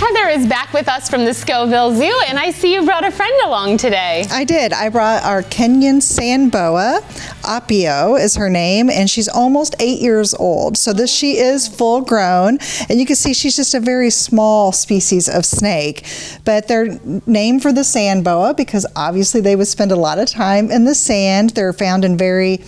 Heather is back with us from the Scovill Zoo, and I see you brought a friend along today. I did. I brought our Kenyan sand boa. Apio is her name, and she's almost 8 years old. So she is full grown, and you can see she's just a very small species of snake. But they're named for the sand boa because obviously they would spend a lot of time in the sand. They're found in very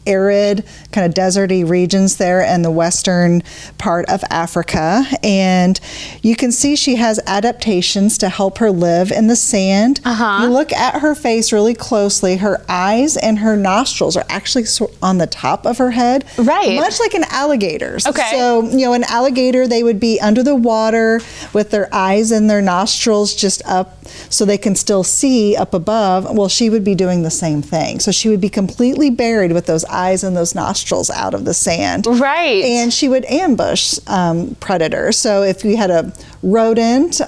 arid, kind of deserty regions there in the western part of Africa. And you can see she has adaptations to help her live in the sand. You look at her face really closely, her eyes and her nostrils are actually on the top of her head. Right. Much like an alligator's. Okay. So, you know, an alligator, they would be under the water with their eyes and their nostrils just up so they can still see up above. Well, she would be doing the same thing. So she would be completely buried with those eyes and those nostrils out of the sand. Right. And she would ambush predators. So if you had a rodent,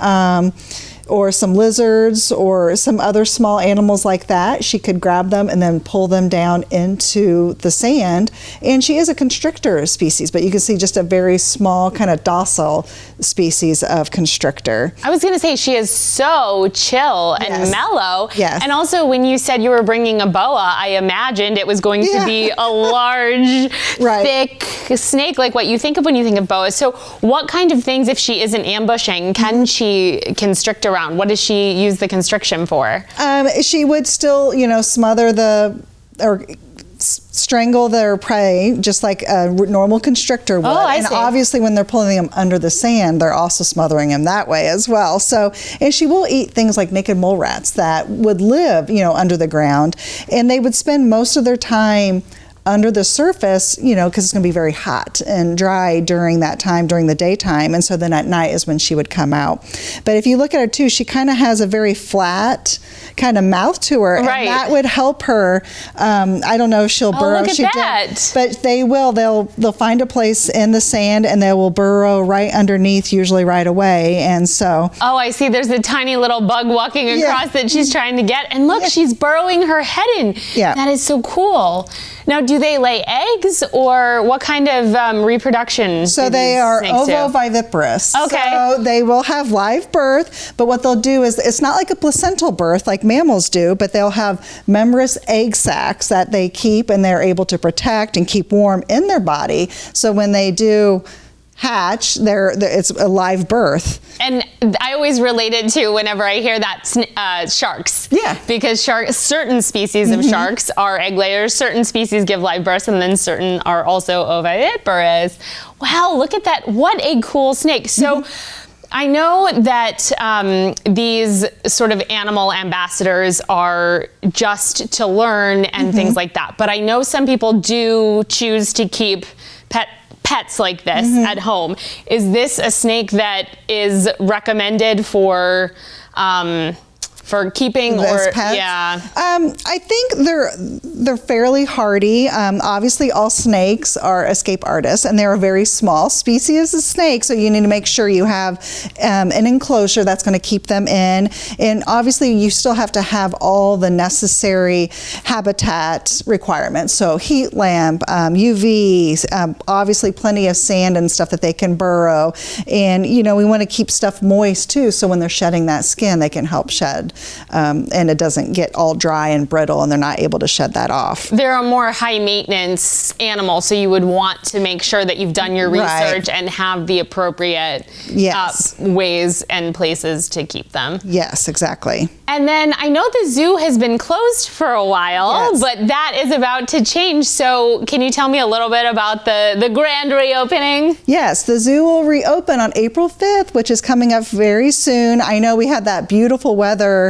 or some lizards or some other small animals like that, she could grab them and then pull them down into the sand. And she is a constrictor species, but you can see just a very small, kind of docile species of constrictor. I was going to say she is so chill and mellow. Yes. And also when you said you were bringing a boa, I imagined it was going to be a large, thick snake like what you think of when you think of boas. So what kind of things, if she isn't ambushing, can she constrict around? What does she use the constriction for? She would still, you know, smother or strangle their prey just like a normal constrictor would. I see. Obviously when they're pulling them under the sand, they're also smothering them that way as well. So, and she will eat things like naked mole rats that would live, you know, under the ground, and they would spend most of their time under the surface, you know, because it's going to be very hot and dry during that time, during the daytime. And so then at night is when she would come out. But if you look at her too, she kind of has a very flat kind of mouth to her. Right. And that would help her. I don't know if she'll burrow. Look at that. But they will. They'll find a place in the sand and they will burrow right underneath, usually right away. And so. Oh, I see. There's a tiny little bug walking across that she's trying to get. And look, she's burrowing her head in. Yeah. That is so cool. Now, do they lay eggs or what kind of reproduction? So they are ovoviviparous. Okay. So they will have live birth, but what they'll do is, it's not like a placental birth like mammals do, but they'll have membranous egg sacs that they keep and they're able to protect and keep warm in their body. So when they do hatch, it's a live birth. And I always relate it to whenever I hear that sharks. Yeah. Because certain species of sharks are egg layers, certain species give live births, and then certain are also oviviparous. Wow, look at that. What a cool snake. So I know that these sort of animal ambassadors are just to learn and things like that. But I know some people do choose to keep pets like this at home. Is this a snake that is recommended for keeping as pets? Yeah. I think they're fairly hardy. Obviously all snakes are escape artists and they're a very small species of snake, so you need to make sure you have an enclosure that's going to keep them in. And obviously you still have to have all the necessary habitat requirements, so heat lamp, UV, obviously plenty of sand and stuff that they can burrow. And you know, we want to keep stuff moist too, so when they're shedding that skin they can help shed. And it doesn't get all dry and brittle and they're not able to shed that off. They're a more high maintenance animal, so you would want to make sure that you've done your research and have the appropriate ways and places to keep them. Yes, exactly. And then I know the zoo has been closed for a while, but that is about to change. So can you tell me a little bit about the grand reopening? Yes, the zoo will reopen on April 5th, which is coming up very soon. I know we had that beautiful weather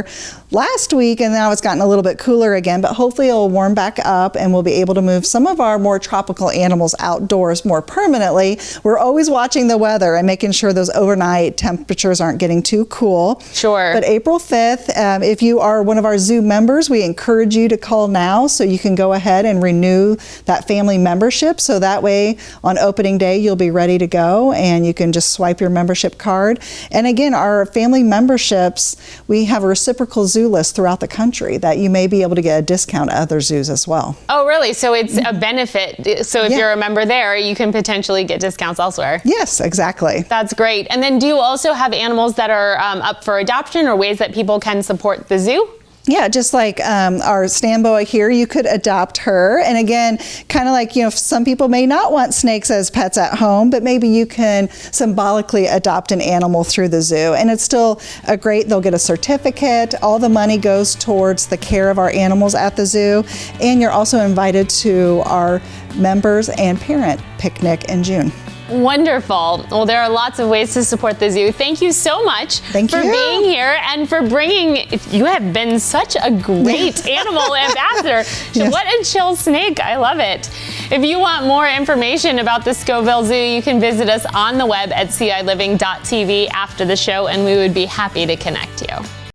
last week and now it's gotten a little bit cooler again, but hopefully it'll warm back up and we'll be able to move some of our more tropical animals outdoors more permanently. We're always watching the weather and making sure those overnight temperatures aren't getting too cool. Sure. But April 5th, if you are one of our zoo members, we encourage you to call now so you can go ahead and renew that family membership. So that way on opening day, you'll be ready to go and you can just swipe your membership card. And again, our family memberships, we have a reciprocal zoo list throughout the country that you may be able to get a discount at other zoos as well. Oh, really? So it's a benefit. So if you're a member there, you can potentially get discounts elsewhere. Yes, exactly. That's great. And then do you also have animals that are up for adoption or ways that people can support the zoo? Yeah, just like our stand boa here, you could adopt her. And again, kind of like, some people may not want snakes as pets at home, but maybe you can symbolically adopt an animal through the zoo. And it's still they'll get a certificate. All the money goes towards the care of our animals at the zoo. And you're also invited to our members and parent picnic in June. Wonderful. Well, there are lots of ways to support the zoo. Thank you so much for being here and for bringing, you have been such a great animal ambassador. What a chill snake. I love it. If you want more information about the Scovill Zoo, you can visit us on the web at ciLiving.tv after the show, and we would be happy to connect you.